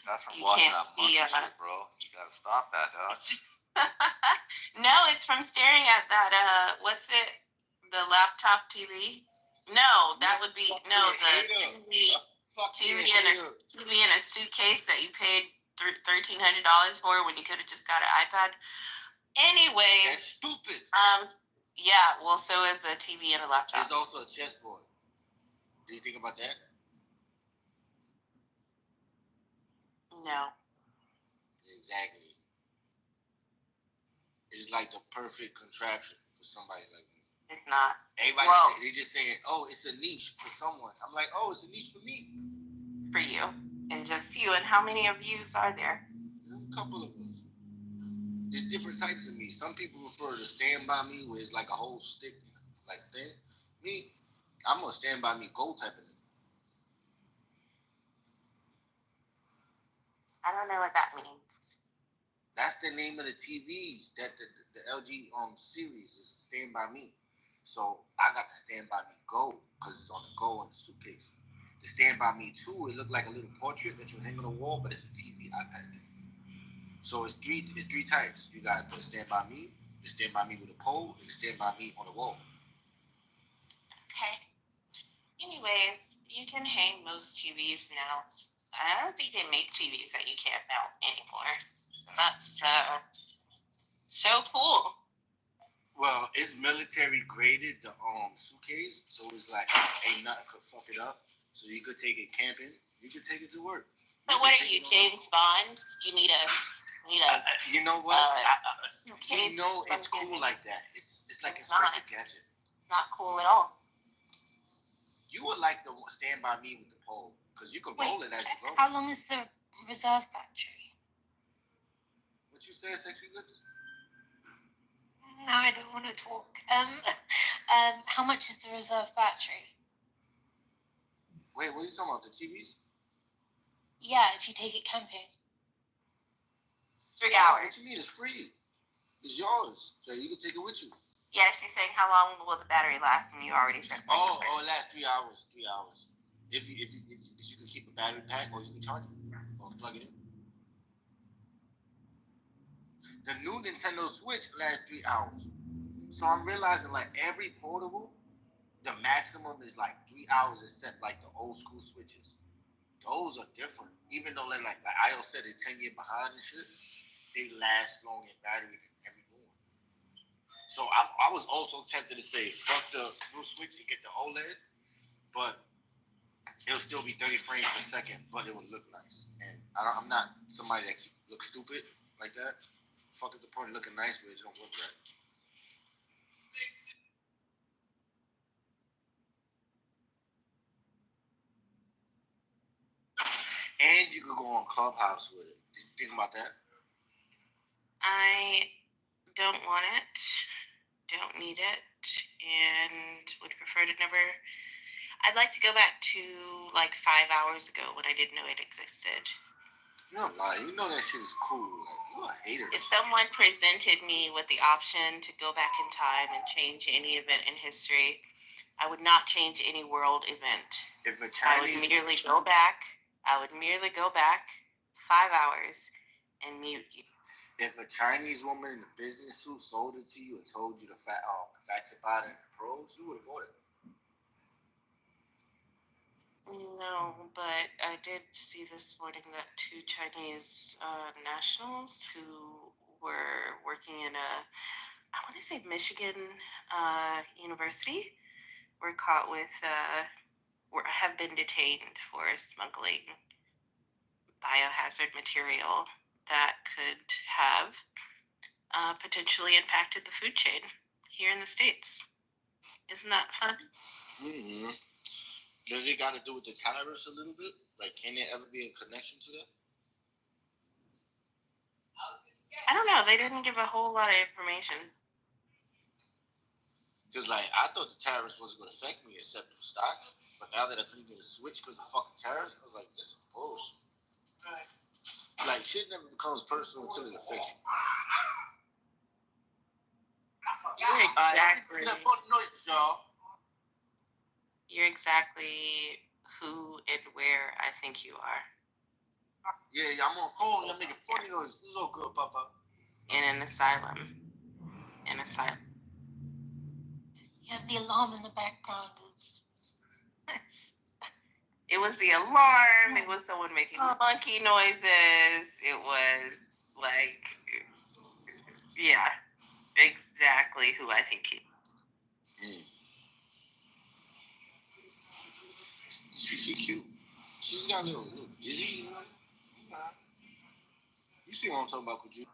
That's from you watching can't that monkey see. shit, bro. You gotta stop that, dog. No, it's from staring at that. What's it? The laptop TV? No, that would be the TV. TV in a suitcase that you paid $1,300 for when you could have just got an iPad. Anyways, That's stupid. Yeah. Well, so is a TV and a laptop. It's also a chessboard. Do you think about that? No. Exactly. It's like the perfect contraption for somebody like me. It's not. Everybody, Well, they just saying, oh, it's a niche for someone. I'm like, oh, it's a niche for me. for you. And just you. And how many of you are there? There's a couple of us. There's different types of me. Some people prefer to stand by me where it's like a whole stick, like thing. Me, I'm a stand by me gold type of thing. I don't know what that means. That's the name of the TVs that the LG series is Stand By Me. So I got the Stand By Me Go because it's on the go in the suitcase. The Stand By Me 2, it looked like a little portrait that you hang on the wall, but it's a TV iPad thing. So it's three types. You got the Stand By Me, the Stand By Me with a pole, and the Stand By Me on the wall. Okay. Anyways, you can hang most TVs now. I don't think they make TVs that you can't mount anymore. That's so cool. Well, it's military graded, the suitcase, so it's like ain't nothing could fuck it up. So you could take it camping, you could take it to work. So what are you, James Bond? You need a you know what? suitcase. You know it's cool like that. It's like It's not. Inspector Gadget. It's not cool at all. You would like to Stand By Me with the pole, because you can roll it as you go. How long is the reserve battery? What you say, Sexy Lips? No, I don't want to talk. How much is the reserve battery? Wait, what are you talking about? The TVs? Yeah, if you take it camping. 3 Oh, hours. what you mean? It's free. It's yours. So you can take it with you. Yeah, she's saying how long will the battery last, and you already said. Oh, it lasts 3 hours. 3 hours. If you can keep a battery pack, or you can charge it, or plug it in. The new Nintendo Switch lasts 3 hours. So I'm realizing like every portable, the maximum is like 3 hours, except like the old school Switches. Those are different. Even though they're like Io said, they're 10 years behind and shit, they last long in battery than every new one. So I was also tempted to say fuck the new Switch and get the OLED, but it'll still be 30 frames per second, but it would look nice. And I'm not somebody that looks stupid like that. Fuck at the point of looking nice, but it don't look right. And you could go on Clubhouse with it. Did you think about that? I don't want it, don't need it, and would prefer to never. I'd like to go back to like 5 hours ago when I didn't know it existed. You don't lie. You know that shit is cool. Like, you're a hater. If someone presented me with the option to go back in time and change any event in history, I would not change any world event. If a I would merely go back. 5 hours and mute you. If a Chinese woman in a business suit sold it to you and told you the facts about it and the pros, you would have bought it. No, but I did see this morning that 2 Chinese nationals who were working in I want to say Michigan university, were caught with, have been detained for smuggling biohazard material that could have potentially impacted the food chain here in the States. Isn't that fun? Mm-hmm. Does it got to do with the tariffs a little bit? Like, can there ever be a connection to that? I don't know. They didn't give a whole lot of information. Because, like, I thought the tariffs wasn't going to affect me except for stocks. But now that I couldn't get a switch because of fucking tariffs, I was like, this is bullshit. Like, shit never becomes personal until it affects you. Exactly. Noise, y'all. You're exactly who who and where I think you are. Yeah, I'm on phone. Y'all making funny noise. It's all good, Papa. In an asylum. An asylum. Yeah, the alarm in the background is. It was the alarm. It was someone making monkey noises. It was like, yeah, exactly who I think he. She cute. She's got a little dizzy. You see what I'm talking about, could you?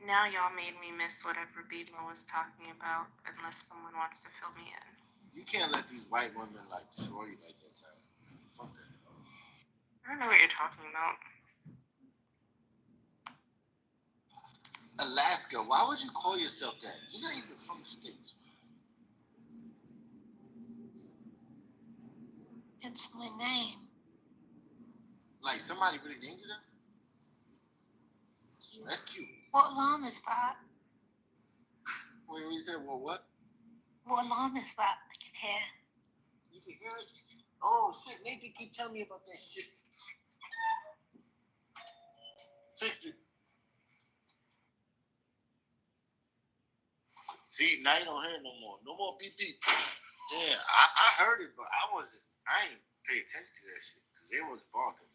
Now y'all made me miss whatever Bimo was talking about, unless someone wants to fill me in. You can't let these white women like destroy you like that, Tyler. Fuck that. I don't know what you're talking about. Alaska, why would you call yourself that? You're not even from the States. It's my name. Like somebody really named you that? That's cute. What alarm is that? Wait, you said, well, what? What alarm is that? I can hear. You can hear it? Oh, shit. Nathan keep telling me about that shit. Fix it. See, now you don't hear it no more. No more beep beep. Yeah, I heard it, but I ain't pay attention to that shit because it was bothering.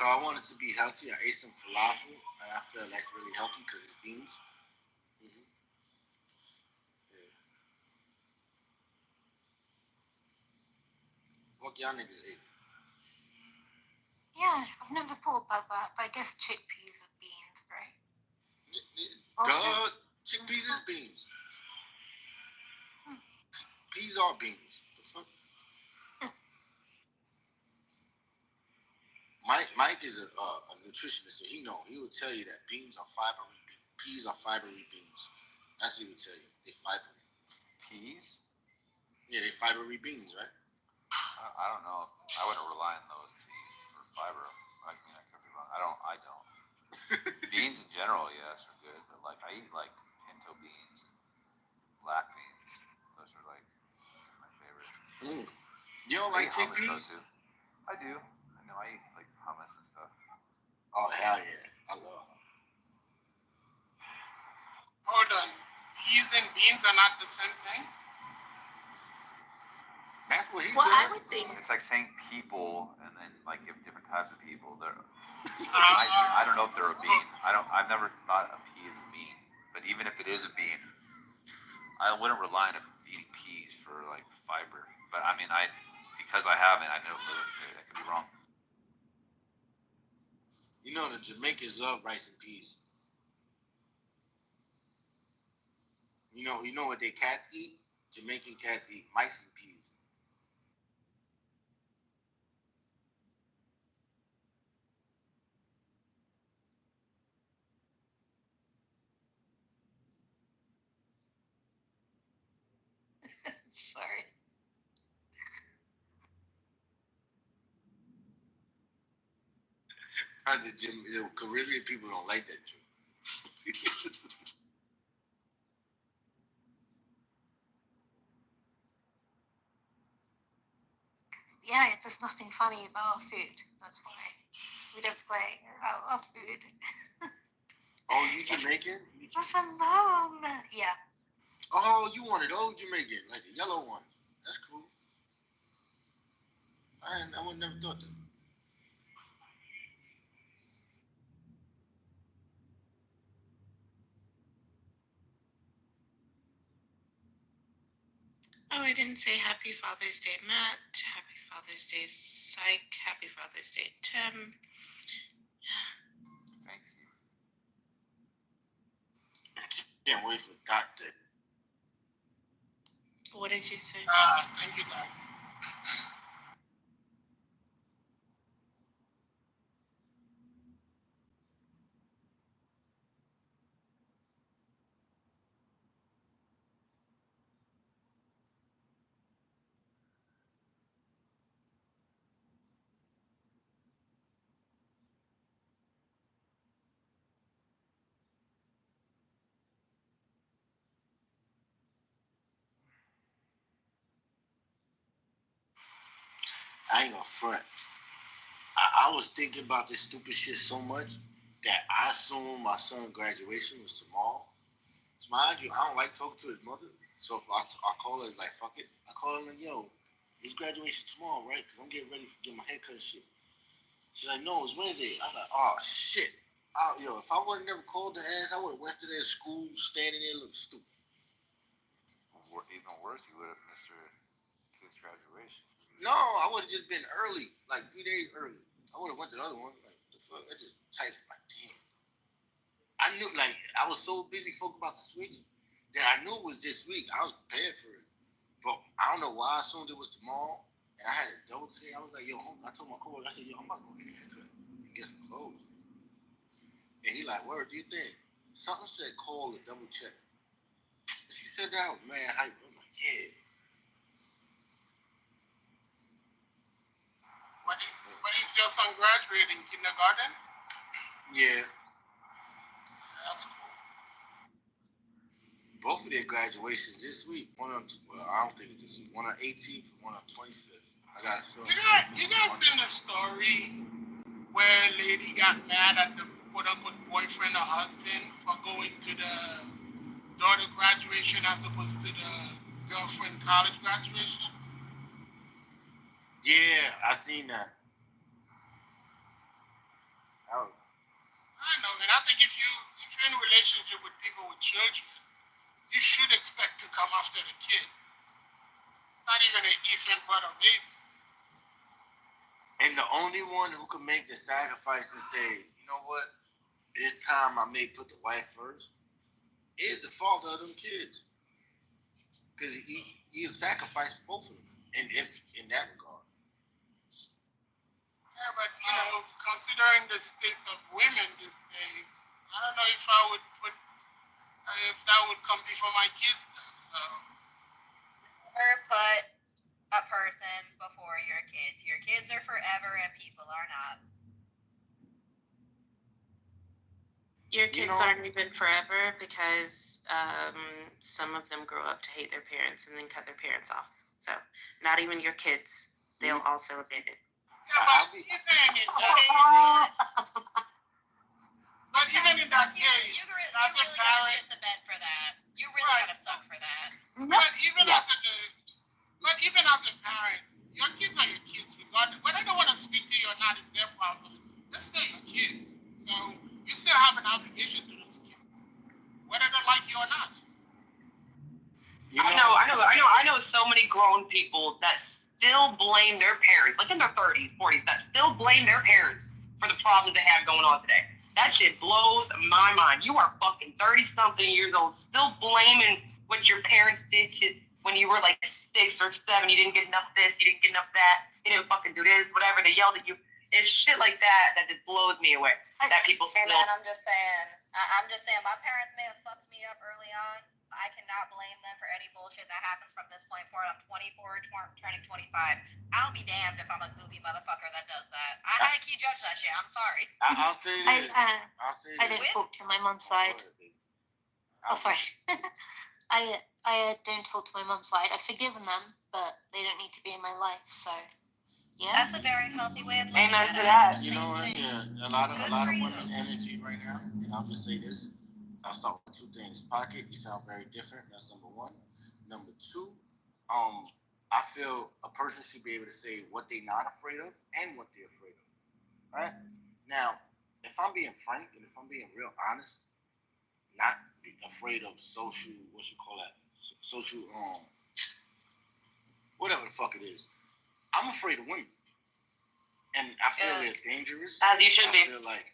So I wanted to be healthy. I ate some falafel, and I feel that's really healthy because it's beans. Mm-hmm. Yeah. What y'all niggas ate? Yeah, I've never thought about that, but I guess chickpeas are beans, right? Duh, chickpeas is beans. Peas are beans. The fuck? Mike is a nutritionist, so he will tell you that beans are fibery. Peas are fibery beans. That's what he would tell you. They fibery. Peas? Yeah, they fibery beans, right? I don't know. I wouldn't rely on those to eat for fiber. I mean, I could be wrong. I don't. Beans in general, yes, are good, but like I eat like pinto beans and black beans. Those are like my favorite. You don't like chickpeas? Too. I do. I know I eat like hummus and stuff. Oh hell yeah, I love hummus. Hold on. Peas and beans are not the same thing? That's what he said. I would think it's like saying people and then like give different types of people. I don't know if they're a bean. I've never thought a pea is a bean. But even if it is a bean, I wouldn't rely on eating peas for like fiber. But I mean, because I haven't, I know I could be wrong. You know the Jamaicans love rice and peas. You know what they cats eat? Jamaican cats eat mice and peas. Sorry. The Caribbean people don't like that joke. Yeah, there's nothing funny about our food. That's why we don't play about our food. Oh, you Jamaican? That's alarm. Yeah. Oh, you wanted old Jamaican, like the yellow one. That's cool. I would never thought that. Oh, I didn't say Happy Father's Day, Matt. Happy Father's Day, Psych. Happy Father's Day, Tim. Thank you. Can't wait for Dot Day. What did you say? Thank you, Doc. I ain't gonna front. I was thinking about this stupid shit so much that I assumed my son's graduation was tomorrow. So mind you, I don't like talking to his mother. So if I call her, it's like, fuck it. I call her like, yo, his graduation tomorrow, right? Because I'm getting ready to get my haircut and shit. She's like, no, it's Wednesday. I'm like, oh, shit. Yo, if I would have never called the ass, I would have went to their school, standing there looking stupid. Even worse, you would have missed your kid's graduation. No, I would have just been early, like 3 days early. I would have went to the other one. Like, the fuck? I just typed, like, damn. I knew, like, I was so busy focused about the switch that I knew it was this week. I was prepared for it. But I don't know why I assumed it was tomorrow. And I had a double today. I was like, yo, I told my coworker, I said, yo, I'm about to go get a haircut and get some clothes. And he like, word, do you think? Something said call to double check. She said that, I was mad hype. I'm like, yeah. When is your son graduating? Kindergarten? Yeah. That's cool. Both of their graduations this week. One on, well, I don't think it's this week. One on 18th, one on 25th. I got a feeling. You guys seen the story where a lady got mad at the quote-unquote boyfriend or husband for going to the daughter graduation as opposed to the girlfriend college graduation? Yeah, I seen that. I know, and I think if you're in a relationship with people with children, you should expect to come after the kid. It's not even an if and but or maybe. And the only one who can make the sacrifice and say, you know what, this time I may put the wife first, is the father of them kids. Because he sacrificed both of them, and if in that regard. Yeah, but considering the states of women these days, I don't know if I would put if that would come before my kids then. So. Or put a person before your kids. Your kids are forever, and people are not. Your kids aren't even forever because some of them grow up to hate their parents and then cut their parents off. So not even your kids. They'll also abandon. Yeah, but even in that case, you really gotta shit the bed for that. You really gotta suck for that. But even as a parent, your kids are your kids. Whether they want to speak to you or not is their problem. They're still your kids. So you still have an obligation to those kids, whether they like you or not. I know so many grown people that still blame their parents, like in their 30s, 40s, that still blame their parents for the problems they have going on today. That shit blows my mind. You are fucking 30-something years old, still blaming what your parents did to when you were like 6 or 7. You didn't get enough this, you didn't get enough that, you didn't fucking do this, whatever. They yelled at you. It's shit like that just blows me away. That people still. And I'm just saying, my parents may have fucked me up early on. I cannot blame them for any bullshit that happens from this point forward. I'm 24, turning 25. I'll be damned if I'm a goofy motherfucker that does that. I high-key judge that shit. I'm sorry. I'll say this. I don't talk to my mum's side. Oh, sorry. I don't talk to my mum's side. I've forgiven them, but they don't need to be in my life, so... Yeah. That's a very healthy way of looking at it. That. You know what? Yeah, a lot of women's energy right now, and I'll just say this. I'll start with 2 things. Pocket, you sound very different. That's number 1. Number 2, I feel a person should be able to say what they're not afraid of and what they're afraid of. Right? Now, if I'm being frank and if I'm being real honest, not afraid of social, whatever the fuck it is. I'm afraid of women, and I feel they're dangerous. As you should be. I feel like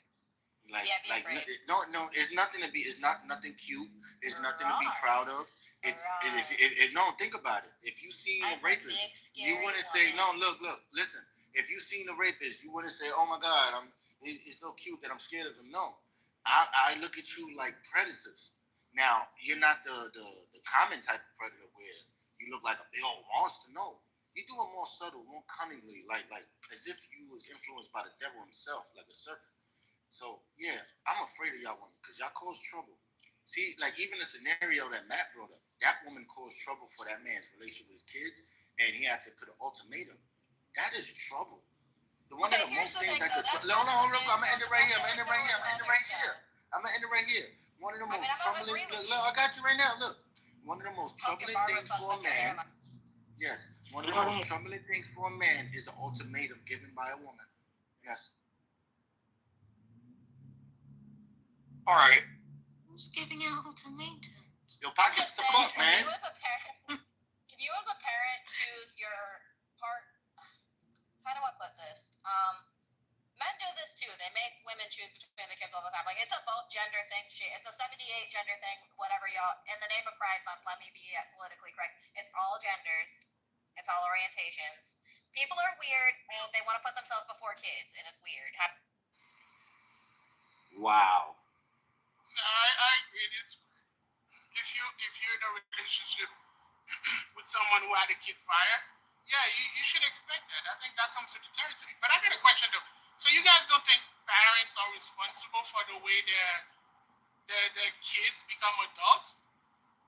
no, it's nothing to be. It's not nothing cute. It's nothing to be proud of. Think about it. If you see a rapist, you wouldn't say no. Look, listen. If you seen a rapist, you wouldn't say, oh my God, it's so cute that I'm scared of him. No, I look at you like predators. Now you're not the common type of predator where you look like a big old monster. No. You do it more subtle, more cunningly, like as if you was influenced by the devil himself, like a serpent. So yeah, I'm afraid of y'all women because y'all cause trouble. See, like even the scenario that Matt brought up, that woman caused trouble for that man's relationship with his kids, and he had to put an ultimatum. That is trouble. One of the most things that could. No, look, I'm gonna end it right here. I'm gonna end it right here. One of the most troubling. Look, I got you right now. Look, one of the most troubling things for a man. Yes, one of the most troubling things for a man is an ultimatum given by a woman. Yes. All right. Who's giving out ultimatums? Your pocket's the fuck, man. If you as a parent choose your part, how do I put this? Men do this too. They make women choose between the kids all the time. Like, it's a both gender thing. Shit, it's a 78 gender thing. Whatever, y'all. In the name of Pride Month, let me be politically correct. It's all genders. It's all orientations. People are weird and they want to put themselves before kids, and it's weird. Wow. I agree. If you're in a relationship with someone who had a kid prior, yeah, you should expect that. I think that comes with the territory. But I got a question though. So you guys don't think parents are responsible for the way their kids become adults?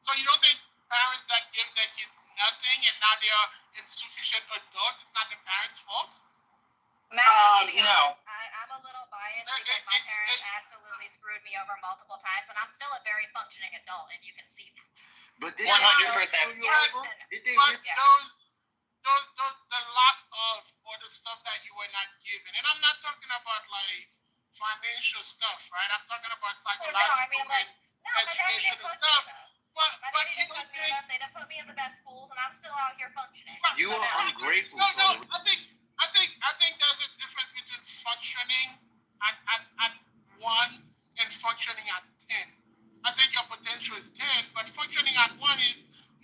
So you don't think parents that give their kids nothing and now they are insufficient adults, it's not the parents' fault? No. I'm a little biased because my parents absolutely screwed me over multiple times, and I'm still a very functioning adult, and you can see that. But 100%. The lack of or the stuff that you were not given, and I'm not talking about like financial stuff, right? I'm talking about psychological and educational stuff. But you don't think they didn't put me in the best schools, and I'm still out here functioning. You are ungrateful. No. I think there's a difference between functioning at 1 and functioning at 10. I think your potential is 10, but functioning at 1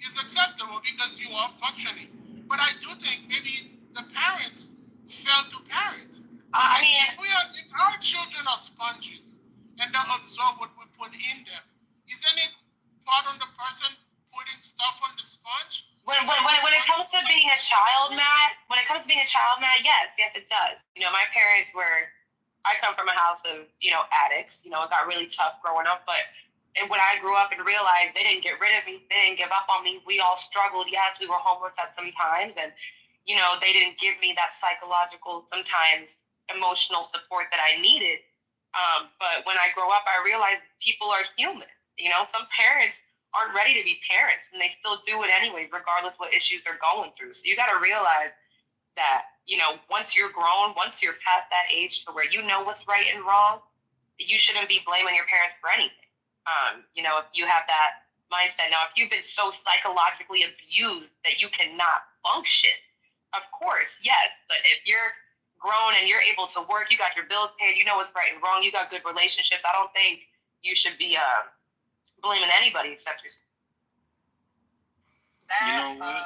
is acceptable because you are functioning. But I do think maybe the parents fail to parent. If our children are sponges and they absorb what we put in them, isn't it part on the person putting stuff on the sponge? When it comes to being a child, Matt, yes, it does. My parents I come from a house of, addicts. It got really tough growing up, and when I grew up and realized they didn't get rid of me, they didn't give up on me, we all struggled. Yes, we were homeless at some times, and, they didn't give me that psychological, sometimes emotional support that I needed. But when I grow up, I realized people are human. Some parents aren't ready to be parents, and they still do it anyway, regardless what issues they're going through. So you got to realize that, once you're grown, once you're past that age to where you know what's right and wrong, you shouldn't be blaming your parents for anything. If you have that mindset. Now, if you've been so psychologically abused that you cannot function, of course, yes. But if you're grown and you're able to work, you got your bills paid, you know what's right and wrong, you got good relationships, I don't think you should be blaming anybody except yourself. That part.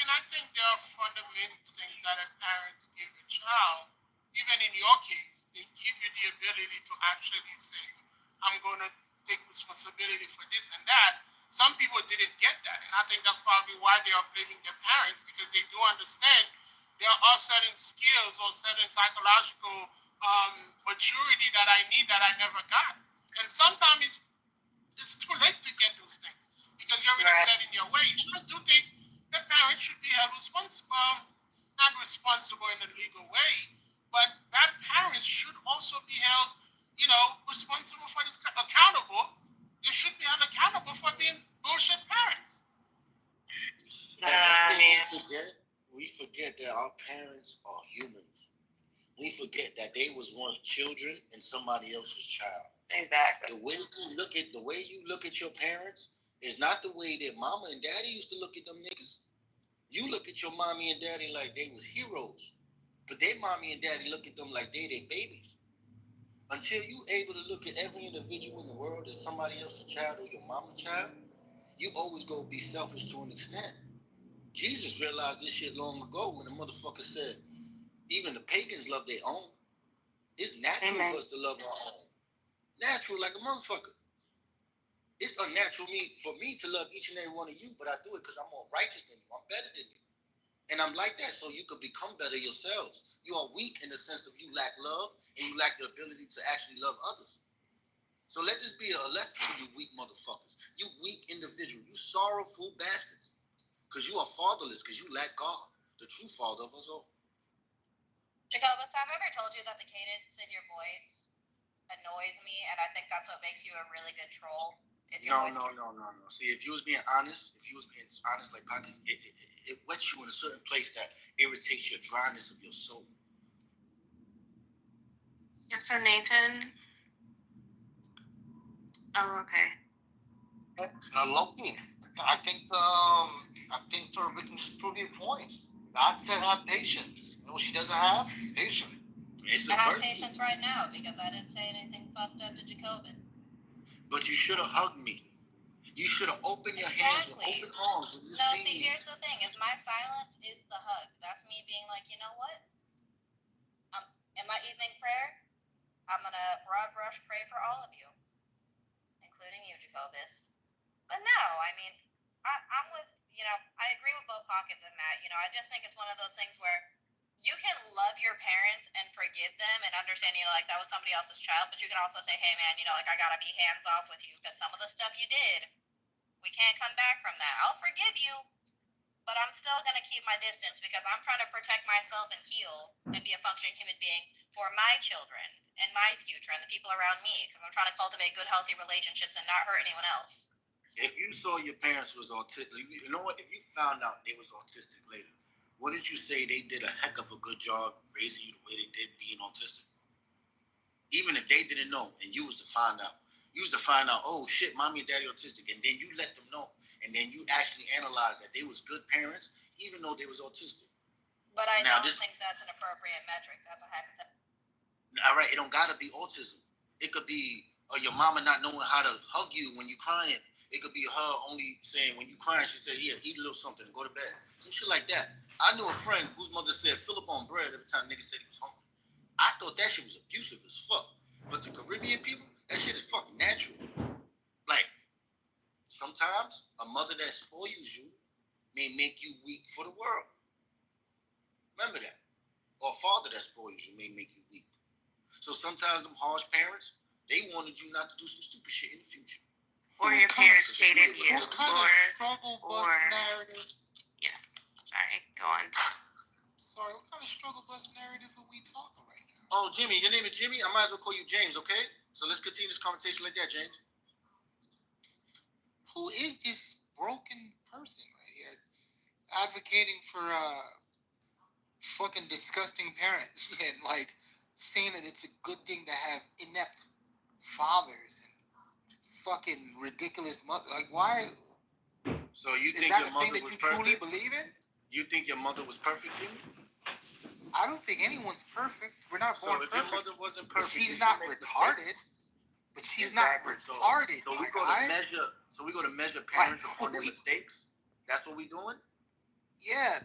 I think there are fundamental things that a parents give a child. Even in your case, they give you the ability to actually say, I'm going to take responsibility for this and that. Some people didn't get that, and I think that's probably why they are blaming their parents, because they do understand there are certain skills or certain psychological maturity that I need that I never got. And sometimes it's too late to get those things because you're already set in your way. And I do think the parents should be held responsible, not responsible in a legal way, but that parents should also be held, responsible for this, accountable. They should be held accountable for being bullshit parents. We forget that our parents are humans. We forget that they was once children and somebody else's child. Exactly. The way you look at your parents is not the way that mama and daddy used to look at them niggas. You look at your mommy and daddy like they was heroes, but their mommy and daddy look at them like they their babies. Until you able to look at every individual in the world as somebody else's child or your mama's child, you always gonna be selfish to an extent. Jesus realized this shit long ago when the motherfucker said, even the pagans love their own. It's natural for us to love our own. Natural like a motherfucker. It's unnatural for me to love each and every one of you, but I do it because I'm more righteous than you. I'm better than you. And I'm like that so you could become better yourselves. You are weak in the sense of you lack love and you lack the ability to actually love others. So let this be a lesson to you weak motherfuckers. You weak individual. You sorrowful bastards. Because you are fatherless, because you lack God, the true father of us all. Jacobus, have I ever told you that the cadence in your voice annoys me, and I think that's what makes you a really good troll? It's your voice. No. See, if you was being honest like Pocket, it wets you in a certain place that irritates your dryness of your soul. Yeah, so Nathan. Oh, okay. Loki, I think sort of we can just prove your point. God said have patience. You know what she doesn't have? Patience. I have patience right now because I didn't say anything fucked up to Jacobin. But you should have hugged me. You should have opened your hands with open arms. No, see, here's the thing: is my silence is the hug. That's me being like, you know what? In my evening prayer, I'm gonna broad brush pray for all of you, including you, Jacobus. But no, I mean, I'm with, I agree with both Pockets and Matt. I just think it's one of those things where you can love your parents and forgive them and understand, like that was somebody else's child, but you can also say, hey man, like I gotta be hands off with you because some of the stuff you did, we can't come back from that. I'll forgive you, but I'm still gonna keep my distance because I'm trying to protect myself and heal and be a functioning human being for my children and my future and the people around me because I'm trying to cultivate good, healthy relationships and not hurt anyone else. If you saw your parents was autistic, you know what? If you found out they was autistic later, wouldn't you say they did a heck of a good job raising you the way they did being autistic? Even if they didn't know and you was to find out. You was to find out, oh shit, mommy and daddy autistic, and then you let them know. And then you actually analyze that they was good parents, even though they was autistic. But I don't think that's an appropriate metric. That's a hypothetical. All right, it don't gotta be autism. It could be your mama not knowing how to hug you when you're crying. It could be her only saying when you crying, she said, here, eat a little something and go to bed. Some shit like that. I knew a friend whose mother said, fill up on bread every time nigga said he was hungry. I thought that shit was abusive as fuck. But the Caribbean people, that shit is fucking natural. Like, sometimes a mother that spoils you may make you weak for the world. Remember that. Or a father that spoils you may make you weak. So sometimes them harsh parents, they wanted you not to do some stupid shit in the future. Or your parents cheated you. What kind of struggle bus narrative? Yes. Sorry, go on. Sorry, what kind of struggle bus narrative are we talking right now? Oh, Jimmy, your name is Jimmy? I might as well call you James, okay? So let's continue this conversation like that, James. Who is this broken person right here advocating for fucking disgusting parents and like saying that it's a good thing to have inept fathers and fucking ridiculous mother? Like, why? So you think your mother was perfect? Is that a thing that you truly believe in? You think your mother was perfect, Jimmy? I don't think anyone's perfect. We're not born perfect. So if your mother wasn't perfect, she's not retarded. But she's not retarded. So we go to measure. So we go to measure parents upon their mistakes. That's what we doing. Yeah.